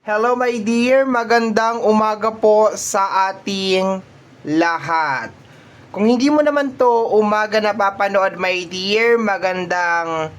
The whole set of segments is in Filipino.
Hello my dear, magandang umaga po sa ating lahat. Kung hindi mo naman to umaga napapanood my dear, magandang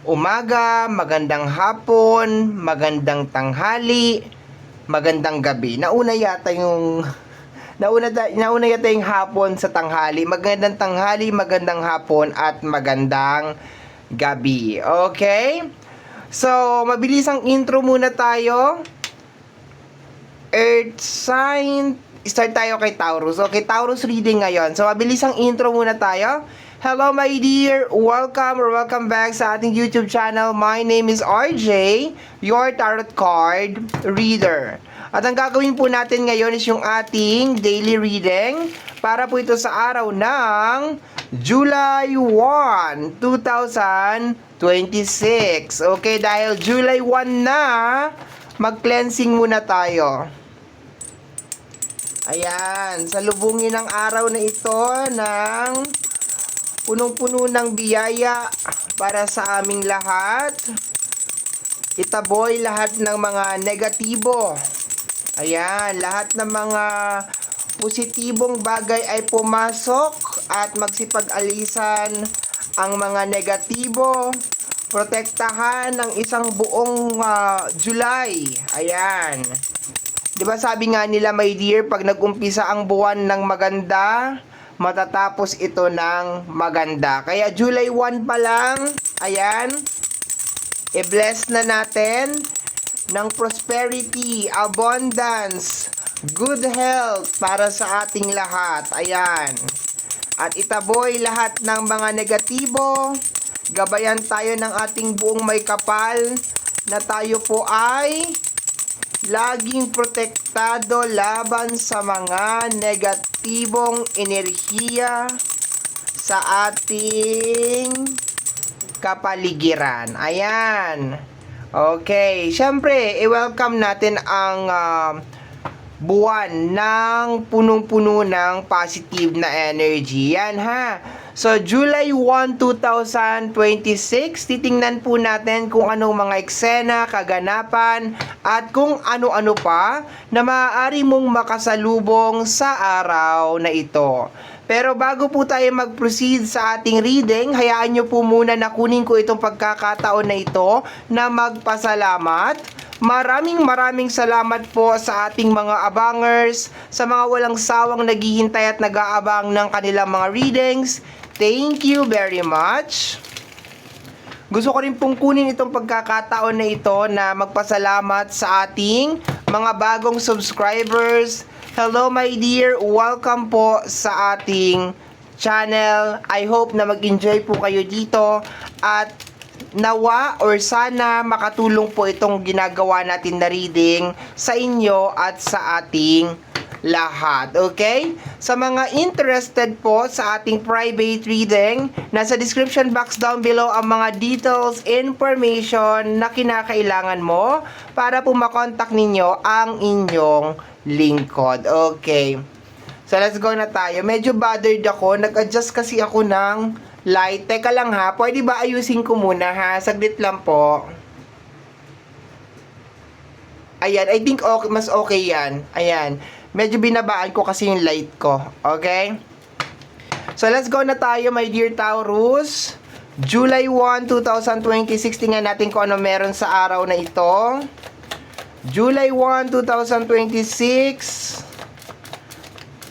umaga, magandang hapon, magandang tanghali, magandang gabi. Nauna yata yung nauna yata yung hapon sa tanghali. Magandang tanghali, magandang hapon at magandang gabi. Okay? So, mabilis ang intro muna tayo. Earth sign. Start tayo kay Taurus. Okay, Taurus reading ngayon. So, mabilis ang intro muna tayo. Hello my dear, welcome back sa ating YouTube channel. My name is RJ, your tarot card reader. At ang gagawin po natin ngayon is yung ating daily reading para po ito sa araw ng July 1, 2026. Okay, dahil July 1 na, mag-cleansing muna tayo. Ayan, salubungin ang araw na ito ng punong-puno ng biyaya para sa aming lahat. Itaboy lahat ng mga negatibo. Ayan, lahat ng mga positibong bagay ay pumasok at magsipag-alisan ang mga negatibo. Protektahan ng isang buong July. Ayan. Diba sabi nga nila my dear, pag nag-umpisa ang buwan ng maganda, matatapos ito ng maganda. Kaya July 1 pa lang, ayan, i-bless na natin ng prosperity, abundance, good health para sa ating lahat. Ayan. At itaboy lahat ng mga negatibo. Gabayan tayo ng ating buong may kapal na tayo po ay laging protektado laban sa mga negatibong enerhiya sa ating kapaligiran. Ayan. Okay. Siyempre, i-welcome natin ang buwan ng punong-puno ng positive na energy. Yan ha. So, July 1, 2026, titingnan po natin kung anong mga eksena, kaganapan, at kung ano-ano pa na maaari mong makasalubong sa araw na ito. Pero bago po tayo mag-proceed sa ating reading, hayaan nyo po muna na kunin ko itong pagkakataon na ito na magpasalamat. Maraming salamat po sa ating mga abangers, sa mga walang sawang naghihintay at nag-aabang ng kanilang mga readings. Thank you very much. Gusto ko rin pong kunin itong pagkakataon na ito na magpasalamat sa ating mga bagong subscribers. Hello my dear, welcome po sa ating channel. I hope na mag-enjoy po kayo dito at nawa or sana makatulong po itong ginagawa natin na reading sa inyo at sa ating lahat. Okay? Sa mga interested po sa ating private reading, nasa description box down below ang mga details, information na kinakailangan mo para po makontak ninyo ang inyong lingkod. Okay. So, let's go na tayo. Medyo bothered ako. Nag-adjust kasi ako ng light. Teka lang ha. Pwede ba ayusin ko muna ha? Saglit lang po. Ayan. I think okay, mas okay yan. Ayan. Medyo binabaan ko kasi yung light ko. Okay? So, let's go na tayo, my dear Taurus. July 1, 2026. Tingnan natin kung ano meron sa araw na ito. July 1, 2026.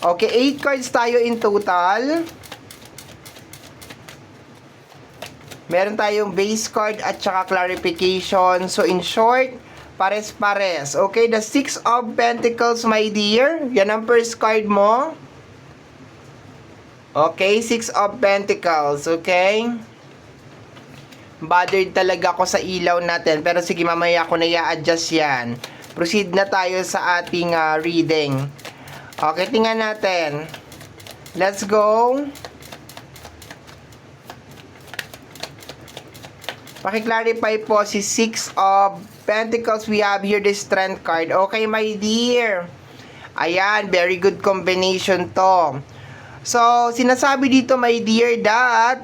Okay, 8 cards tayo in total. Meron tayong base card at saka clarification. So, in short, pares-pares. Okay, the 6 of Pentacles, my dear. Yan ang first card mo. Okay, 6 of Pentacles. Okay. Bothered talaga ako sa ilaw natin. Pero sige, mamaya ako na i-adjust yan. Proceed na tayo sa ating reading. Okay, tingnan natin. Let's go. Paki-clarify po si 6 of Pentacles. We have here the Strength card. Okay, my dear. Ayan, very good combination to. So, sinasabi dito, my dear, that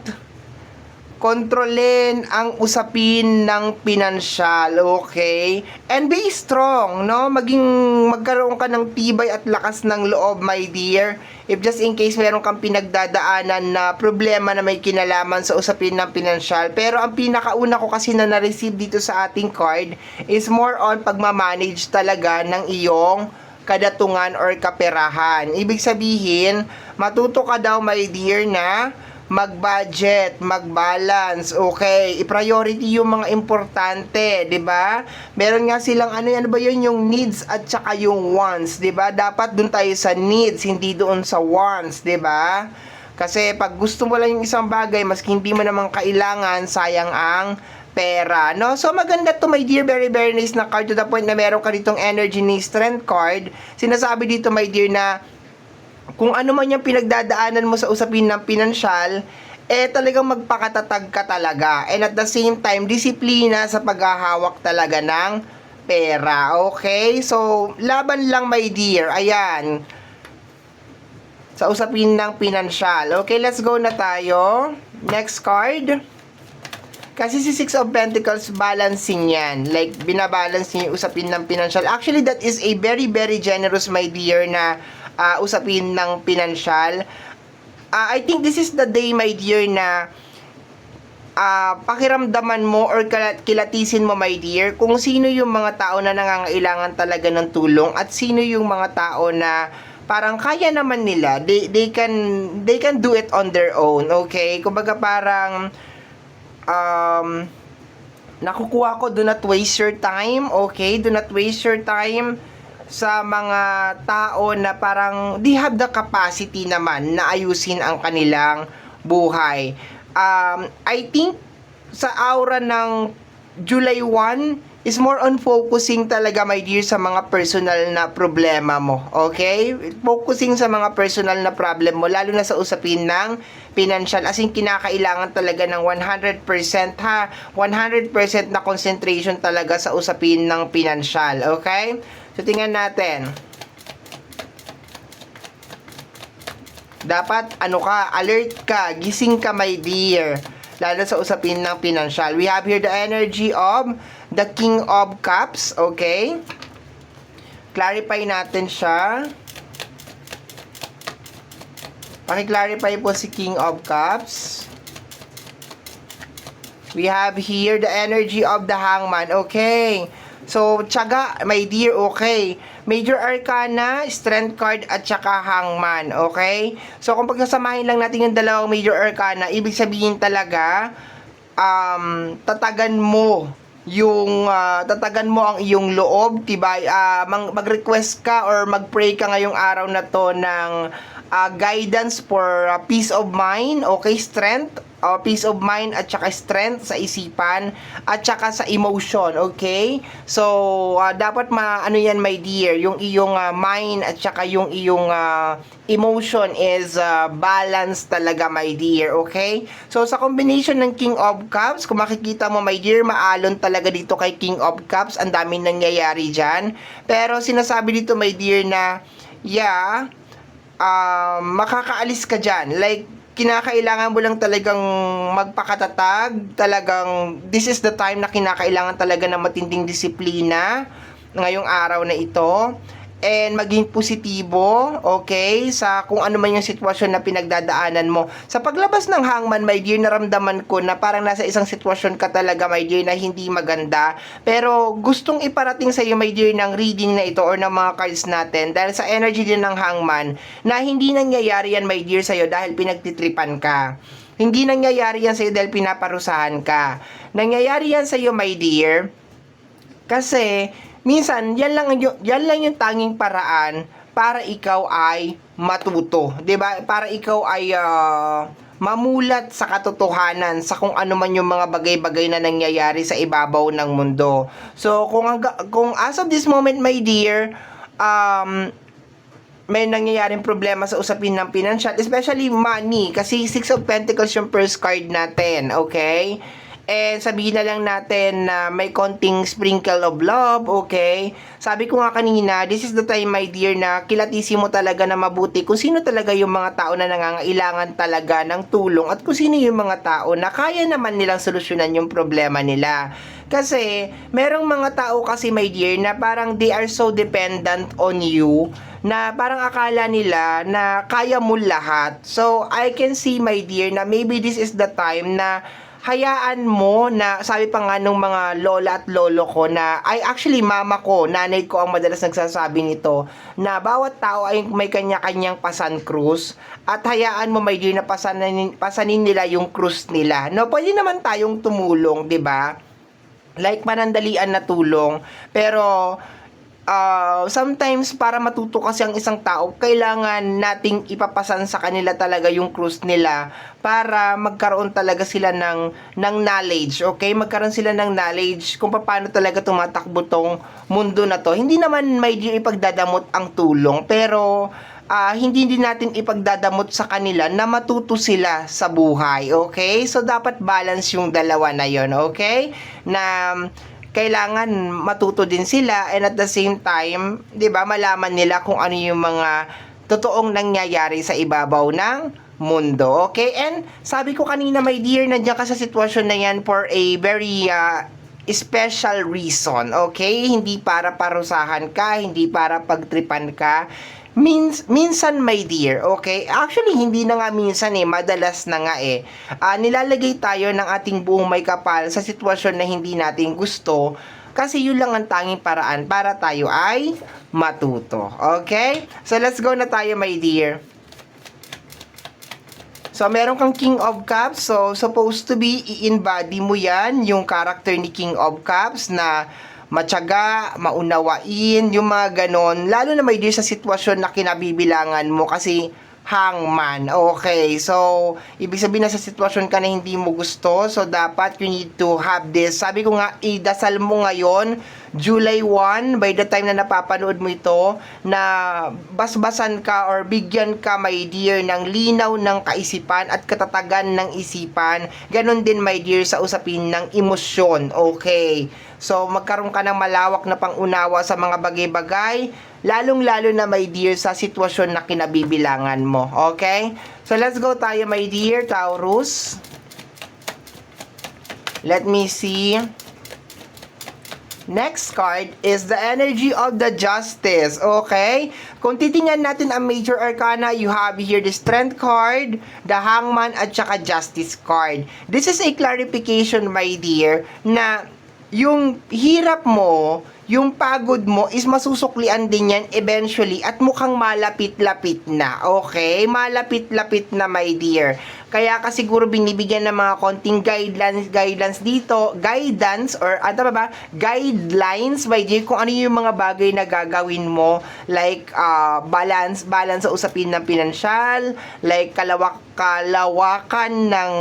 kontrolin ang usapin ng pinansyal, okay? And be strong, no? Magkaroon ka ng tibay at lakas ng loob, my dear. If just in case meron kang pinagdadaanan na problema na may kinalaman sa usapin ng pinansyal. Pero ang pinakauna ko kasi na na-receive dito sa ating card is more on pagmamanage talaga ng iyong kadatungan or kaperahan. Ibig sabihin, matuto ka daw, my dear, na mag-budget, mag-balance, okay? I-priority yung mga importante, 'di ba? Meron nga silang ano ba 'yun, yung needs at saka yung wants, 'di ba? Dapat doon tayo sa needs, hindi doon sa wants, 'di ba? Kasi pag gusto mo lang yung isang bagay, maski hindi mo naman kailangan, sayang ang pera, no? So, maganda to, my dear, very, very nice na card to the point na meron ka ditong energy ni strength card. Sinasabi dito, my dear, na kung ano man yung pinagdadaanan mo sa usapin ng pinansyal, talagang magpakatatag ka talaga. And at the same time, disiplina sa paghahawak talaga ng pera. Okay? So, laban lang, my dear. Ayan. Sa usapin ng pinansyal. Okay, let's go na tayo. Next card. Kasi si Six of Pentacles, balancing yan. Like, binabalance niya yung usapin ng pinansyal. Actually, that is a very, very generous, my dear, na usapin ng pinansyal. I think this is the day, my dear, na pakiramdaman mo or kilatisin mo, my dear, kung sino yung mga tao na nangangailangan talaga ng tulong at sino yung mga tao na parang kaya naman nila. They can do it on their own, okay? Kumbaga parang nakukuha ko, do not waste your time, okay? Do not waste your time sa mga tao na parang they have the capacity naman na ayusin ang kanilang buhay. I think sa aura ng July 1 is more on focusing talaga, my dear, sa mga personal na problema mo. Okay? Focusing sa mga personal na problem mo, lalo na sa usapin ng financial. As in, kinakailangan talaga ng 100% ha. 100% na concentration talaga sa usapin ng financial. Okay? So, tingnan natin. Dapat, alert ka, gising ka, my dear. Lalo sa usapin ng financial. We have here the energy of the King of Cups. Okay? Clarify natin siya. Paki-clarify po si King of Cups. We have here the energy of the Hangman. Okay. So, tiyaga, my dear, okay. Major Arcana, Strength card, at saka Hangman, okay? So, kung pagsasamahin lang natin yung dalawang Major Arcana, ibig sabihin talaga, tatagan mo ang iyong loob, diba? Mag-request ka or mag-pray ka ngayong araw na to ng guidance for peace of mind, okay? Strength, peace of mind at saka strength sa isipan at saka sa emotion, okay? So, dapat yan, my dear, yung iyong mind at saka yung iyong emotion is balance talaga, my dear, okay? So, sa combination ng King of Cups, kung makikita mo, my dear, maalon talaga dito kay King of Cups, ang daming nangyayari dyan. Pero, sinasabi dito, my dear, na, makakaalis ka dyan. Like, kinakailangan mo lang talagang magpakatatag, talagang this is the time na kinakailangan talaga ng matinding disiplina ngayong araw na ito, and maging positibo, okay, sa kung ano man yung sitwasyon na pinagdadaanan mo. Sa paglabas ng Hangman, my dear, naramdaman ko na parang nasa isang sitwasyon ka talaga, my dear, na hindi maganda, pero gustong iparating sa iyo, my dear, ng reading na ito or ng mga cards natin, dahil sa energy din ng Hangman, na hindi nangyayari yan, my dear, sa iyo dahil pinagtitripan ka. Hindi nangyayari yan sa iyo dahil pinaparusahan ka. Nangyayari yan sa iyo, my dear, kasi minsan, yan lang yung tanging paraan para ikaw ay matuto. 'Di ba? Para ikaw ay mamulat sa katotohanan sa kung ano man yung mga bagay-bagay na nangyayari sa ibabaw ng mundo. So, kung as of this moment, my dear, may nangyayaring problema sa usapin ng financial, especially money, kasi Six of Pentacles yung first card natin, okay? And sabihin na lang natin na may konting sprinkle of love, okay? Sabi ko nga kanina, this is the time, my dear, na kilatisin mo talaga na mabuti kung sino talaga yung mga tao na nangangailangan talaga ng tulong at kung sino yung mga tao na kaya naman nilang solusyonan yung problema nila. Kasi, merong mga tao kasi, my dear, na parang they are so dependent on you na parang akala nila na kaya mo lahat. So, I can see, my dear, na maybe this is the time na hayaan mo na, sabi pa nga nung mga lola at lolo ko na, ay actually mama ko, nanay ko ang madalas nagsasabi nito, na bawat tao ay may kanya-kanyang pasan krus at hayaan mo, my dear, na pasanin nila yung krus nila. No, pwede naman tayong tumulong, 'di ba? Like panandalian na tulong, pero sometimes para matuto kasi ang isang tao, kailangan nating ipapasan sa kanila talaga yung krus nila para magkaroon talaga sila ng knowledge, okay? Magkaroon sila ng knowledge kung paano talaga tumatakbo tong mundo na to. Hindi naman may ipagdadamot ang tulong, pero hindi din natin ipagdadamot sa kanila na matuto sila sa buhay, okay? So, dapat balance yung dalawa na yon, okay? Na kailangan matuto din sila and at the same time, 'di ba, malaman nila kung ano yung mga totoong nangyayari sa ibabaw ng mundo. Okay? And sabi ko kanina, my dear, nandiyan ka sa sitwasyon na yan for a very special reason. Okay? Hindi para parusahan ka, hindi para pagtripan ka. Minsan, my dear, okay? Actually, hindi na nga minsan madalas na nga nilalagay tayo ng ating buong may kapal sa sitwasyon na hindi natin gusto kasi yun lang ang tanging paraan para tayo ay matuto. Okay? So, let's go na tayo, my dear. So, meron kang King of Cups. So, supposed to be, i-embody mo yan, yung character ni King of Cups na matyaga, maunawain, yung mga ganon. Lalo na may dear sa sitwasyon na kinabibilangan mo kasi hangman. Okay, so, ibig sabihin na sa sitwasyon ka na hindi mo gusto, so dapat you need to have this. Sabi ko nga, idasal mo ngayon, July 1, by the time na napapanood mo ito, na basbasan ka or bigyan ka, my dear, ng linaw ng kaisipan at katatagan ng isipan. Ganon din, my dear, sa usapin ng emosyon. Okay, so magkaroon ka ng malawak na pangunawa sa mga bagay-bagay, lalong-lalo na, my dear, sa sitwasyon na kinabibilangan mo. Okay? So, let's go tayo, my dear, Taurus. Let me see. Next card is the energy of the Justice. Okay? Kung titingnan natin ang major arcana, you have here the Strength card, the Hangman, at saka Justice card. This is a clarification, my dear, na yung hirap mo, yung pagod mo is masusuklian din yan eventually at mukhang malapit-lapit na. Okay? Malapit-lapit na, my dear. Kaya ka siguro binibigyan ng mga konting guidelines dito, guidance or ano ba? Guidelines, my dear, kung ano yung mga bagay na gagawin mo, like balance sa usapin ng pinansyal, like kalawakan ng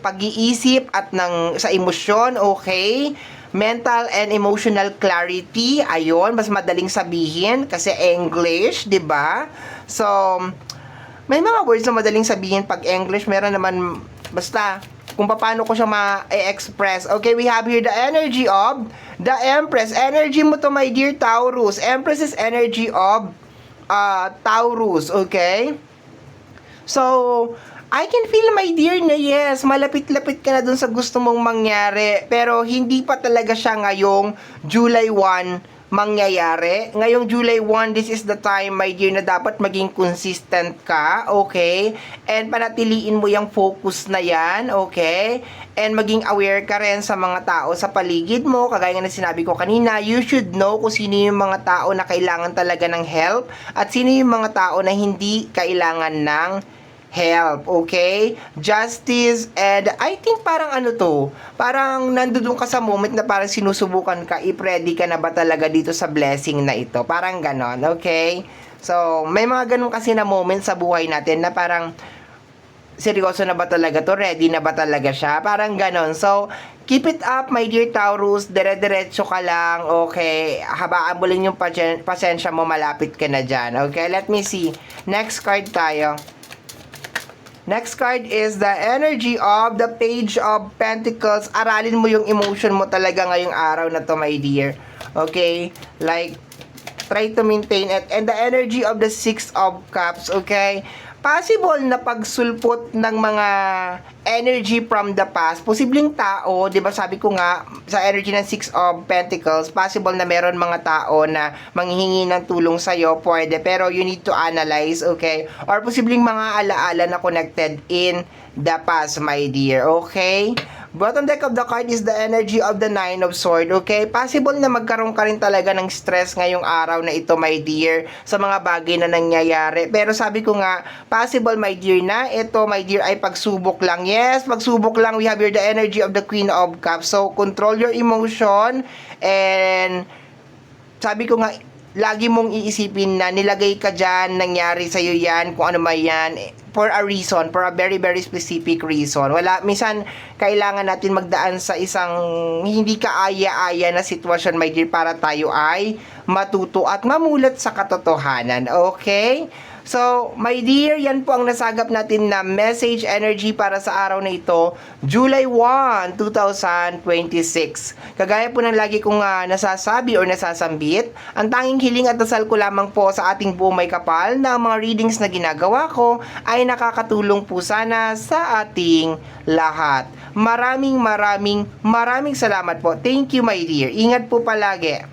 pag-iisip at sa emosyon, okay? Mental and emotional clarity, ayon, mas madaling sabihin kasi English, 'di ba? So, may mga words na madaling sabihin pag English, meron naman basta kung paano ko siya ma-express. Okay, we have here the energy of the Empress. Energy mo to, my dear Taurus. Empress is energy of Taurus, okay? So, I can feel, my dear, na yes, malapit-lapit ka na dun sa gusto mong mangyari. Pero hindi pa talaga siya ngayong July 1 mangyayari. Ngayong July 1, this is the time, my dear, na dapat maging consistent ka, okay? And panatiliin mo yung focus na yan, okay? And maging aware ka rin sa mga tao sa paligid mo. Kagaya nga na sinabi ko kanina, you should know kung sino yung mga tao na kailangan talaga ng help at sino yung mga tao na hindi kailangan ng help, okay? Justice, and I think parang parang nandoon ka sa moment na parang sinusubukan ka, i-ready ka na ba talaga dito sa blessing na ito? Parang ganon, okay? So, may mga ganon kasi na moment sa buhay natin na parang, seryoso na ba talaga to? Ready na ba talaga siya? Parang ganon. So, keep it up, my dear Taurus. Dire-diretso ka lang, okay? Habaan mo lang yung pasensya mo, malapit ka na dyan, okay? Let me see. Next card tayo. Next card is the energy of the Page of Pentacles. Aralin mo yung emotion mo talaga ngayong araw na to, my dear. Okay? Like, try to maintain it. And the energy of the Six of Cups, okay? Possible na pagsulpot ng mga energy from the past. Posibleng tao, di ba sabi ko nga, sa energy ng Six of Pentacles, possible na meron mga tao na manghihingi ng tulong sa'yo, pwede. Pero you need to analyze, okay? Or posibleng mga alaala na connected in the past, my dear, okay? Bottom deck of the card is the energy of the Nine of Swords, okay? Possible na magkaroon ka rin talaga ng stress ngayong araw na ito, my dear, sa mga bagay na nangyayari. Pero sabi ko nga, possible, my dear, na ito, my dear, ay pagsubok lang. Yes, pagsubok lang. We have here the energy of the Queen of Cups. So, control your emotion and sabi ko nga, lagi mong iisipin na nilagay ka dyan, nangyari sa'yo yan, kung ano man yan, for a reason, for a very, very specific reason. Minsan, kailangan natin magdaan sa isang hindi kaaya-aya na sitwasyon, my dear, para tayo ay matuto at mamulat sa katotohanan. Okay? So, my dear, yan po ang nasagap natin na message energy para sa araw na ito, July 1, 2026. Kagaya po ng lagi kong nasasabi or nasasambit, ang tanging hiling at dasal ko lamang po sa ating buong may kapal na ang mga readings na ginagawa ko ay nakakatulong po sana sa ating lahat. Maraming salamat po. Thank you, my dear. Ingat po palagi.